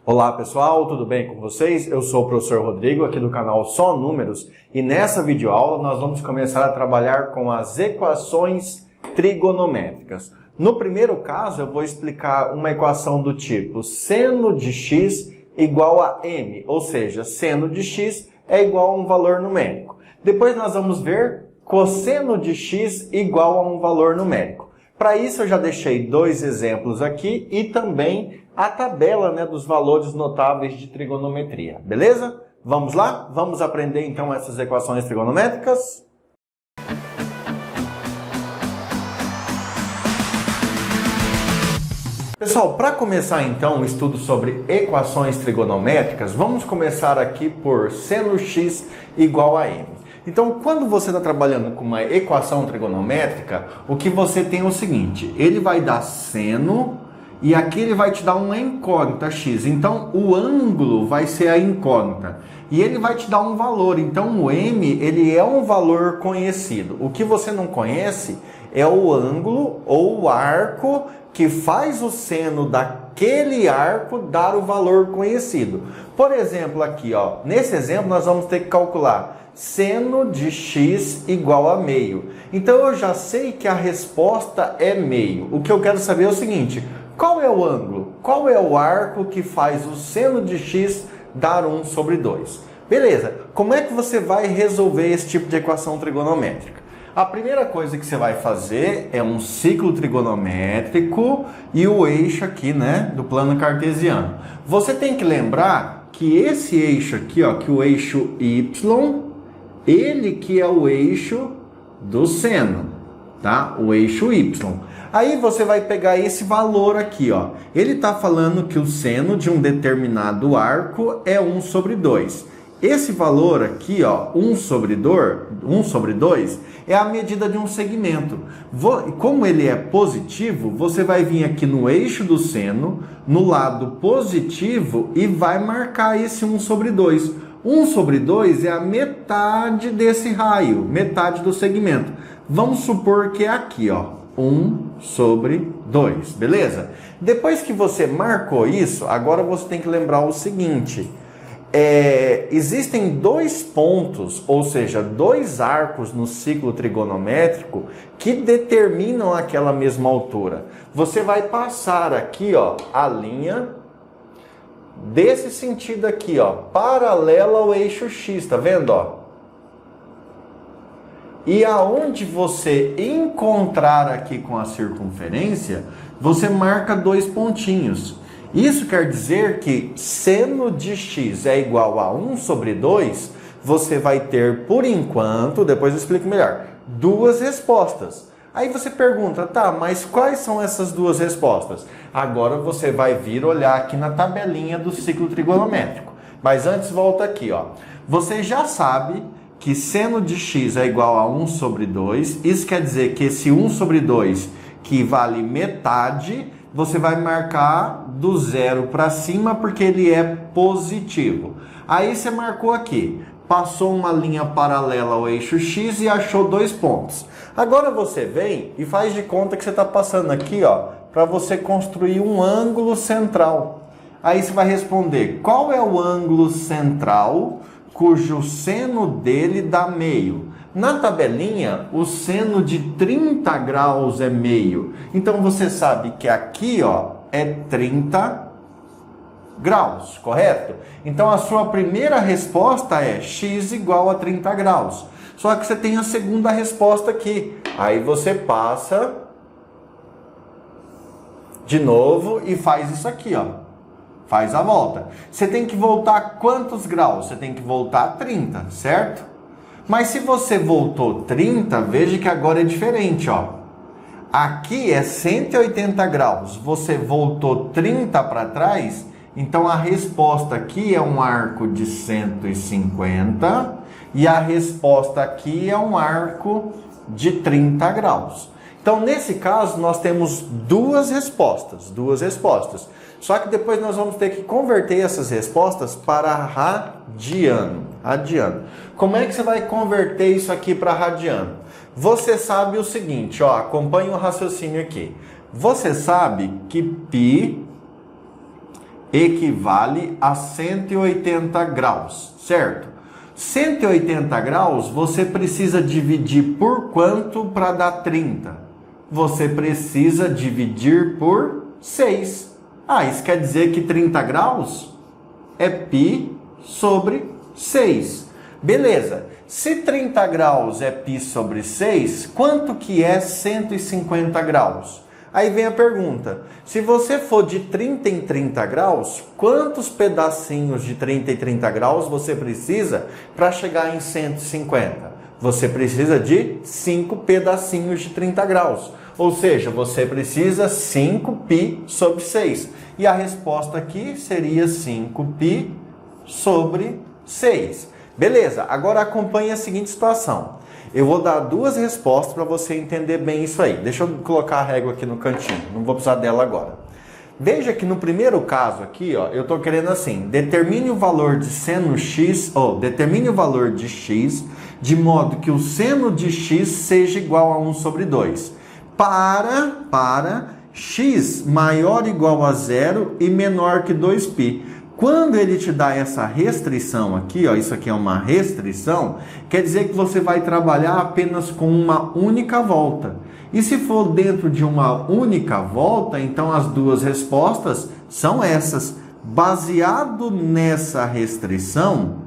Olá pessoal, tudo bem com vocês? Eu sou o professor Rodrigo, aqui do canal Só Números, e nessa videoaula nós vamos começar a trabalhar com as equações trigonométricas. No primeiro caso, eu vou explicar uma equação do tipo seno de x igual a m, ou seja, seno de x é igual a um valor numérico. Depois nós vamos ver cosseno de x igual a um valor numérico. Para isso eu já deixei dois exemplos aqui e também a tabela, dos valores notáveis de trigonometria, beleza? Vamos lá? Vamos aprender então essas equações trigonométricas? Pessoal, para começar então o estudo sobre equações trigonométricas, vamos começar aqui por seno x igual a m. Então, quando você está trabalhando com uma equação trigonométrica, o que você tem é o seguinte, ele vai dar seno e aqui ele vai te dar uma incógnita x. Então, o ângulo vai ser a incógnita e ele vai te dar um valor. Então, o m, ele é um valor conhecido. O que você não conhece é o ângulo ou o arco que faz o seno daquele arco dar o valor conhecido. Por exemplo, aqui, nesse exemplo nós vamos ter que calcular seno de x igual a meio. Então eu já sei que a resposta é meio. O que eu quero saber é o seguinte, qual é o ângulo? Qual é o arco que faz o seno de x dar 1 sobre 2? Beleza, como é que você vai resolver esse tipo de equação trigonométrica? A primeira coisa que você vai fazer é um ciclo trigonométrico e o eixo aqui, do plano cartesiano. Você tem que lembrar que esse eixo aqui, que o eixo y, ele que é o eixo do seno, tá? O eixo y. Aí você vai pegar esse valor aqui, Ele está falando que o seno de um determinado arco é 1 sobre 2. Esse valor aqui, 1 sobre 2, é a medida de um segmento. Como ele é positivo, você vai vir aqui no eixo do seno, no lado positivo, e vai marcar esse 1 sobre 2. 1 sobre 2 é a metade desse raio, metade do segmento. Vamos supor que é aqui, 1 sobre 2, beleza? Depois que você marcou isso, agora você tem que lembrar o seguinte... existem dois pontos, ou seja, dois arcos no ciclo trigonométrico que determinam aquela mesma altura. Você vai passar aqui, a linha desse sentido aqui, paralela ao eixo x, tá vendo, E aonde você encontrar aqui com a circunferência, você marca dois pontinhos. Isso quer dizer que seno de x é igual a 1 sobre 2, você vai ter, por enquanto, depois eu explico melhor, duas respostas. Aí você pergunta, tá, mas quais são essas duas respostas? Agora você vai vir olhar aqui na tabelinha do ciclo trigonométrico. Mas antes, volta aqui, Você já sabe que seno de x é igual a 1 sobre 2. Isso quer dizer que esse 1 sobre 2, que vale metade, você vai marcar do zero para cima porque ele é positivo. Aí você marcou aqui, passou uma linha paralela ao eixo x e achou dois pontos. Agora você vem e faz de conta que você está passando aqui, para você construir um ângulo central. Aí você vai responder, qual é o ângulo central cujo seno dele dá meio? Na tabelinha, o seno de 30 graus é meio. Então, você sabe que aqui, é 30 graus, correto? Então, a sua primeira resposta é x igual a 30 graus. Só que você tem a segunda resposta aqui. Aí você passa de novo e faz isso aqui, Faz a volta. Você tem que voltar quantos graus? Você tem que voltar 30, certo? Mas se você voltou 30, veja que agora é diferente, Aqui é 180 graus, você voltou 30 para trás, então a resposta aqui é um arco de 150 e a resposta aqui é um arco de 30 graus. Então, nesse caso, nós temos duas respostas. Só que depois nós vamos ter que converter essas respostas para radiano. Como é que você vai converter isso aqui para radiano? Você sabe o seguinte, acompanhe o raciocínio aqui. Você sabe que π equivale a 180 graus, certo? 180 graus você precisa dividir por quanto para dar 30? Você precisa dividir por 6. Ah, isso quer dizer que 30 graus é π sobre 6. Beleza. Se 30 graus é π sobre 6, quanto que é 150 graus? Aí vem a pergunta, se você for de 30 em 30 graus, quantos pedacinhos de 30 em 30 graus você precisa para chegar em 150? Você precisa de 5 pedacinhos de 30 graus, ou seja, você precisa 5π sobre 6. E a resposta aqui seria 5π sobre 6. Beleza, agora acompanhe a seguinte situação. Eu vou dar duas respostas para você entender bem isso aí. Deixa eu colocar a régua aqui no cantinho, não vou precisar dela agora. Veja que no primeiro caso aqui, ó, eu estou querendo assim, determine o valor de seno x, ou determine o valor de x, de modo que o seno de x seja igual a 1 sobre 2. Para x maior ou igual a 0 e menor que 2π. Quando ele te dá essa restrição aqui, ó, isso aqui é uma restrição, quer dizer que você vai trabalhar apenas com uma única volta. E se for dentro de uma única volta, então as duas respostas são essas. Baseado nessa restrição,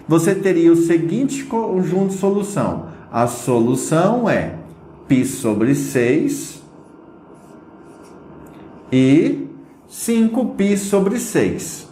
você teria o seguinte conjunto de solução. A solução é π sobre 6 e 5π sobre 6.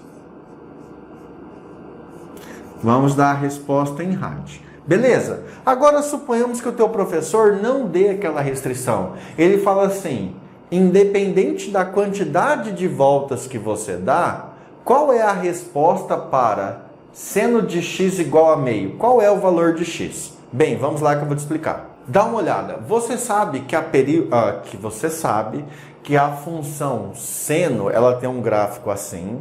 Vamos dar a resposta em rádio. Beleza? Agora suponhamos que o teu professor não dê aquela restrição. Ele fala assim, independente da quantidade de voltas que você dá, qual é a resposta para seno de x igual a meio? Qual é o valor de x? Bem, vamos lá que eu vou te explicar. Dá uma olhada. Você sabe que a função seno, ela tem um gráfico assim,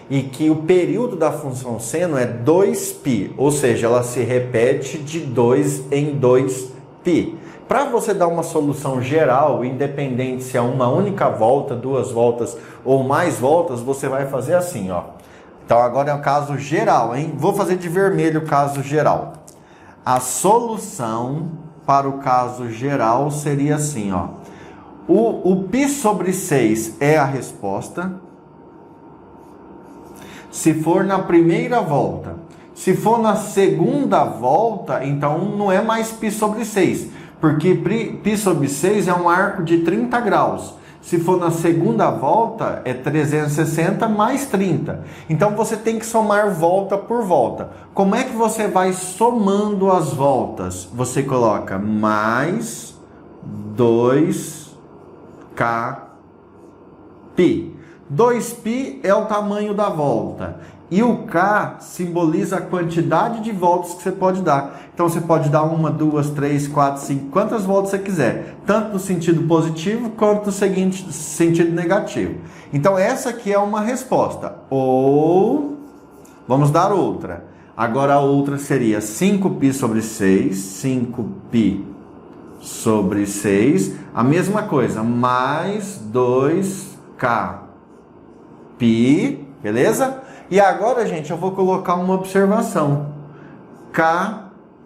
e que o período da função seno é 2π, ou seja, ela se repete de 2 em 2π. Para você dar uma solução geral, independente se é uma única volta, duas voltas ou mais voltas, você vai fazer assim, ó. Então agora é o caso geral, hein? Vou fazer de vermelho o caso geral. A solução para o caso geral seria assim, ó. O π sobre 6 é a resposta. Se for na primeira volta. Se for na segunda volta, então não é mais π sobre 6. Porque π sobre 6 é um arco de 30 graus. Se for na segunda volta, é 360 mais 30. Então você tem que somar volta por volta. Como é que você vai somando as voltas? Você coloca mais 2kπ. 2π é o tamanho da volta. E o K simboliza a quantidade de voltas que você pode dar. Então você pode dar 1, 2, 3, 4, 5, quantas voltas você quiser. Tanto no sentido positivo quanto no sentido negativo. Então essa aqui é uma resposta. Ou, vamos dar outra. Agora a outra seria 5π sobre 6. 5π sobre 6. A mesma coisa. Mais 2kπ. Beleza? E agora, gente, eu vou colocar uma observação. K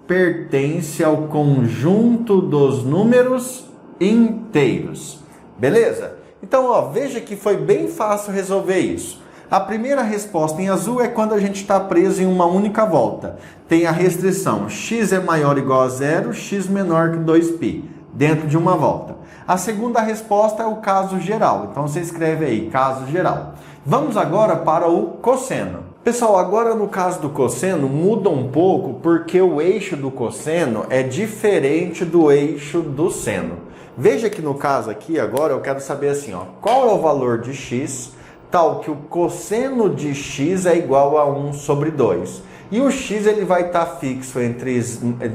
pertence ao conjunto dos números inteiros. Beleza? Então, ó, veja que foi bem fácil resolver isso. A primeira resposta em azul é quando a gente está preso em uma única volta. Tem a restrição x é maior ou igual a 0, x menor que 2π, dentro de uma volta. A segunda resposta é o caso geral. Então, você escreve aí, caso geral. Vamos agora para o cosseno. Pessoal, agora no caso do cosseno muda um pouco porque o eixo do cosseno é diferente do eixo do seno. Veja que no caso aqui agora eu quero saber assim, ó, qual é o valor de x, tal que o cosseno de x é igual a 1 sobre 2. E o x ele vai estar fixo entre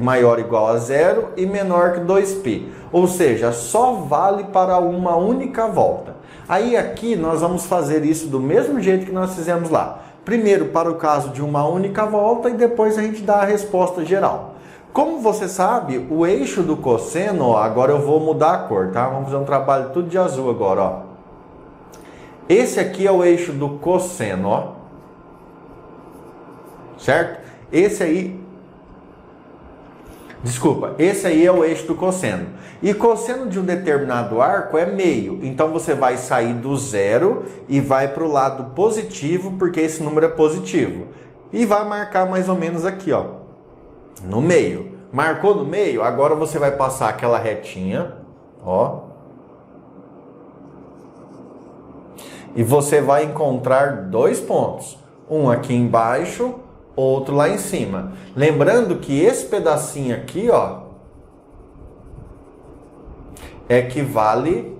maior ou igual a 0 e menor que 2π. Ou seja, só vale para uma única volta. Aí aqui nós vamos fazer isso do mesmo jeito que nós fizemos lá. Primeiro para o caso de uma única volta e depois a gente dá a resposta geral. Como você sabe, o eixo do cosseno, ó, agora eu vou mudar a cor, tá? Vamos fazer um trabalho tudo de azul agora, ó. Esse aqui é o eixo do cosseno, ó. Certo? Esse aí é o eixo do cosseno. E cosseno de um determinado arco é meio. Então você vai sair do zero e vai para o lado positivo, porque esse número é positivo. E vai marcar mais ou menos aqui, ó, no meio. Marcou no meio? Agora você vai passar aquela retinha, ó. E você vai encontrar dois pontos. Um aqui embaixo, outro lá em cima. Lembrando que esse pedacinho aqui, ó, equivale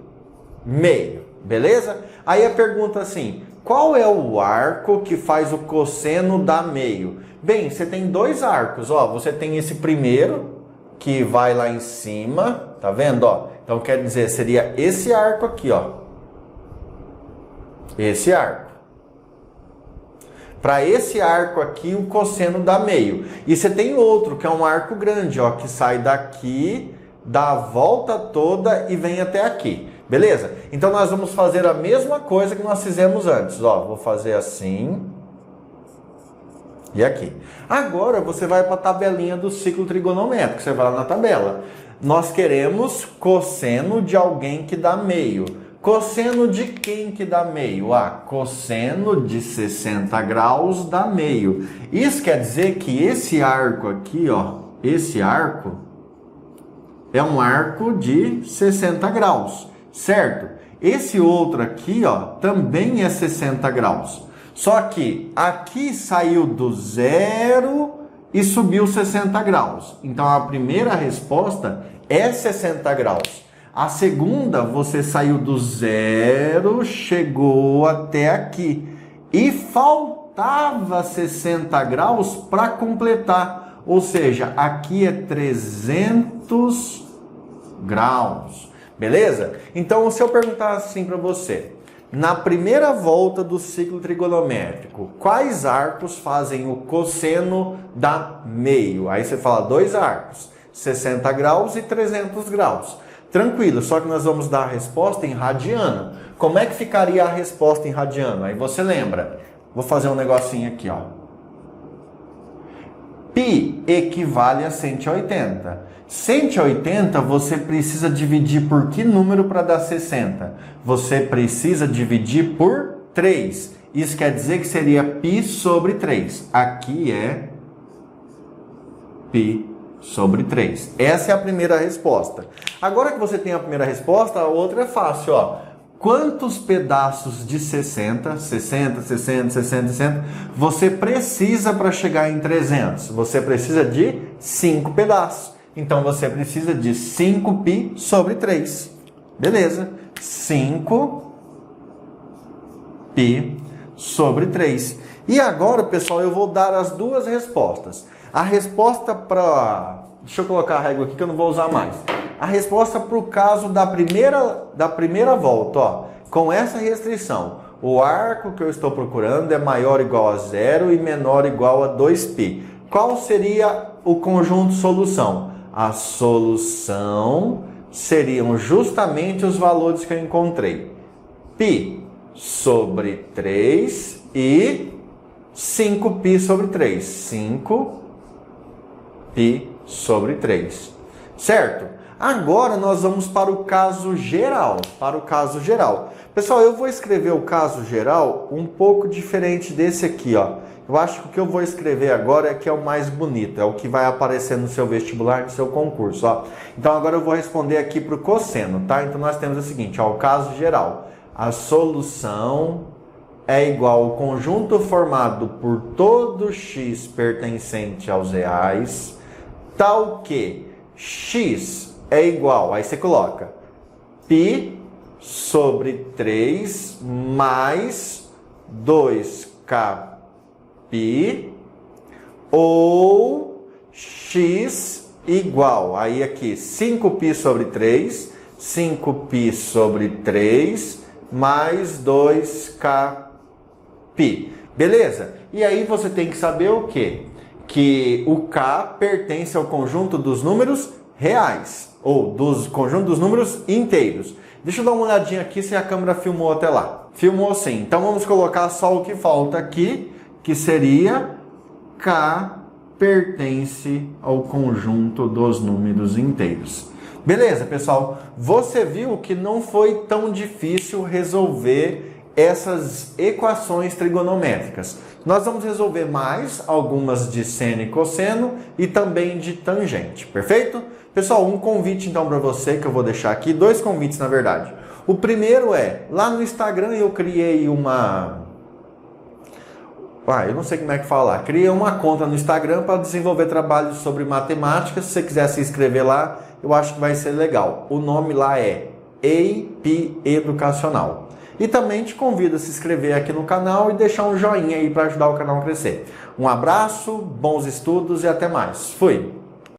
meio, beleza? Aí a pergunta assim, qual é o arco que faz o cosseno dar meio? Bem, você tem dois arcos, ó. Você tem esse primeiro, que vai lá em cima, tá vendo, ó? Então quer dizer, seria esse arco aqui, ó. Esse arco. Para esse arco aqui, o cosseno dá meio. E você tem outro, que é um arco grande, ó, que sai daqui, dá a volta toda e vem até aqui. Beleza? Então nós vamos fazer a mesma coisa que nós fizemos antes. Ó, vou fazer assim e aqui. Agora você vai para a tabelinha do ciclo trigonométrico. Você vai lá na tabela. Nós queremos cosseno de alguém que dá meio. Cosseno de quem que dá meio? Ah, cosseno de 60 graus dá meio. Isso quer dizer que esse arco aqui, ó, esse arco é um arco de 60 graus, certo? Esse outro aqui, ó, também é 60 graus. Só que aqui saiu do zero e subiu 60 graus. Então a primeira resposta é 60 graus. A segunda, você saiu do zero, chegou até aqui. E faltava 60 graus para completar. Ou seja, aqui é 300 graus. Beleza? Então, se eu perguntar assim para você, na primeira volta do ciclo trigonométrico, quais arcos fazem o cosseno dar meio? Aí você fala dois arcos, 60 graus e 300 graus. Tranquilo, só que nós vamos dar a resposta em radiano. Como é que ficaria a resposta em radiano? Aí você lembra. Vou fazer um negocinho aqui, ó. Π equivale a 180. 180 você precisa dividir por que número para dar 60? Você precisa dividir por 3. Isso quer dizer que seria π sobre 3. Aqui é π sobre 3. Essa é a primeira resposta. Agora que você tem a primeira resposta, a outra é fácil, ó. Quantos pedaços de 60, 60, 60, 60, 60, você precisa para chegar em 300? Você precisa de 5 pedaços. Então você precisa de 5π sobre 3. Beleza? 5π sobre 3. E agora, pessoal, eu vou dar as duas respostas. A resposta para... Deixa eu colocar a régua aqui que eu não vou usar mais. A resposta para o caso da primeira volta, ó, com essa restrição. O arco que eu estou procurando é maior ou igual a 0 e menor ou igual a 2π. Qual seria o conjunto solução? A solução seriam justamente os valores que eu encontrei. π sobre 3 e 5π sobre 3. 5π sobre 3. Certo? Agora nós vamos para o caso geral. Pessoal, eu vou escrever o caso geral um pouco diferente desse aqui, ó. Eu acho que o que eu vou escrever agora é que é o mais bonito, é o que vai aparecer no seu vestibular, no seu concurso, ó. Então agora eu vou responder aqui para o cosseno, tá? Então nós temos o seguinte, ó, o caso geral. A solução é igual ao conjunto formado por todo x pertencente aos reais, tal que x é igual, aí você coloca π sobre 3 mais 2kπ ou x igual, aí aqui 5π sobre 3, 5π sobre 3 mais 2kπ. Beleza? E aí você tem que saber o quê? que o K pertence ao conjunto dos números reais, ou dos conjunto dos números inteiros. Deixa eu dar uma olhadinha aqui se a câmera filmou até lá. Filmou sim. Então vamos colocar só o que falta aqui, que seria K pertence ao conjunto dos números inteiros. Beleza, pessoal? Você viu que não foi tão difícil resolver essas equações trigonométricas. Nós vamos resolver mais algumas de seno e cosseno e também de tangente, perfeito? Pessoal, um convite então para você que eu vou deixar aqui, dois convites na verdade. O primeiro é, lá no Instagram eu criei eu não sei como é que fala, criei uma conta no Instagram para desenvolver trabalhos sobre matemática. Se você quiser se inscrever lá, eu acho que vai ser legal. O nome lá é EIP Educacional. E também te convido a se inscrever aqui no canal e deixar um joinha aí para ajudar o canal a crescer. Um abraço, bons estudos e até mais. Fui!